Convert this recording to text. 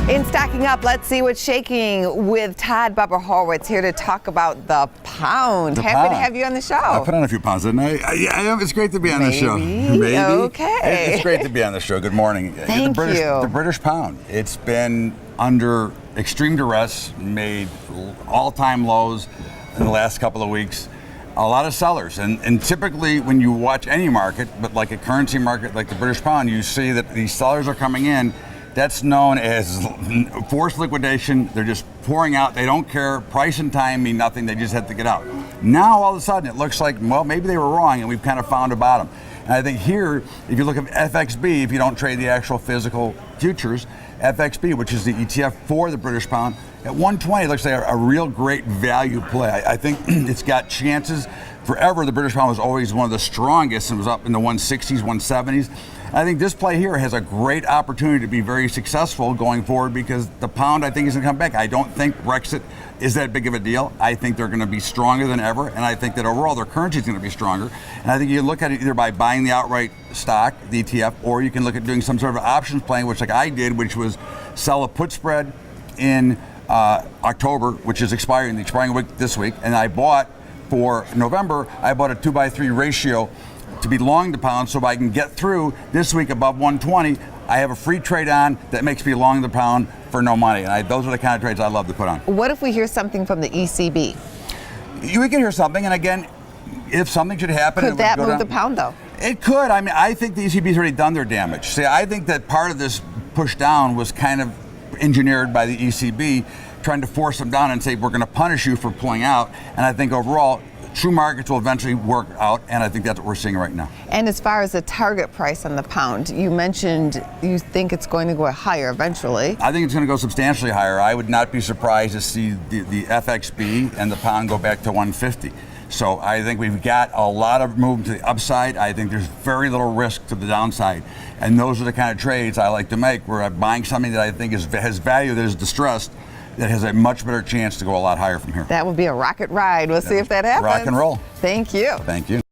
In Stacking Up, let's see what's shaking with Todd, Bubba, Horwitz here to talk about the pound. Happy to have you on the show. I put on a few pounds, didn't I? Yeah, it's great to be on the show. Maybe. Okay. It's great to be on the show. Good morning. Thank you. The British pound. It's been under extreme duress, made all-time lows in the last couple of weeks. A lot of sellers, and typically when you watch any market, but like a currency market like the British pound, you see that these sellers are coming in. That's known as forced liquidation. They're just pouring out. They don't care. Price and time mean nothing. They just have to get out. Now, all of a sudden, it looks like, well, maybe they were wrong, and we've kind of found a bottom. And I think here, if you look at FXB, if you don't trade the actual physical futures, FXB, which is the ETF for the British pound, at 120, it looks like a real great value play. I think it's got chances. Forever, the British pound was always one of the strongest and was up in the 160s, 170s. I think this play here has a great opportunity to be very successful going forward because the pound, I think, is going to come back. I don't think Brexit is that big of a deal. I think they're going to be stronger than ever, and I think that overall their currency is going to be stronger. And I think you look at it either by buying the outright stock, the ETF, or you can look at doing some sort of options playing, which like I did, which was sell a put spread in October, which is expiring, the expiring week this week, and I bought for November, I bought a 2-by-3 ratio to be long the pound, so if I can get through this week above 120, I have a free trade on that makes me long the pound for no money. And those are the kind of trades I love to put on. What if we hear something from the ECB? We can hear something, and again, if something should happen, could that move the pound though? It could. I mean, I think the ECB's already done their damage. See, I think that part of this push down was kind of engineered by the ECB, trying to force them down and say, we're going to punish you for pulling out. And I think overall, true markets will eventually work out, and I think that's what we're seeing right now. And as far as the target price on the pound, you mentioned you think it's going to go higher eventually. I think it's going to go substantially higher. I would not be surprised to see the FXB and the pound go back to 150. So I think we've got a lot of movement to the upside. I think there's very little risk to the downside. And those are the kind of trades I like to make, where I'm buying something that I think has value that is distressed, that has a much better chance to go a lot higher from here. That would be a rocket ride. We'll see if that happens. Rock and roll. Thank you. Thank you.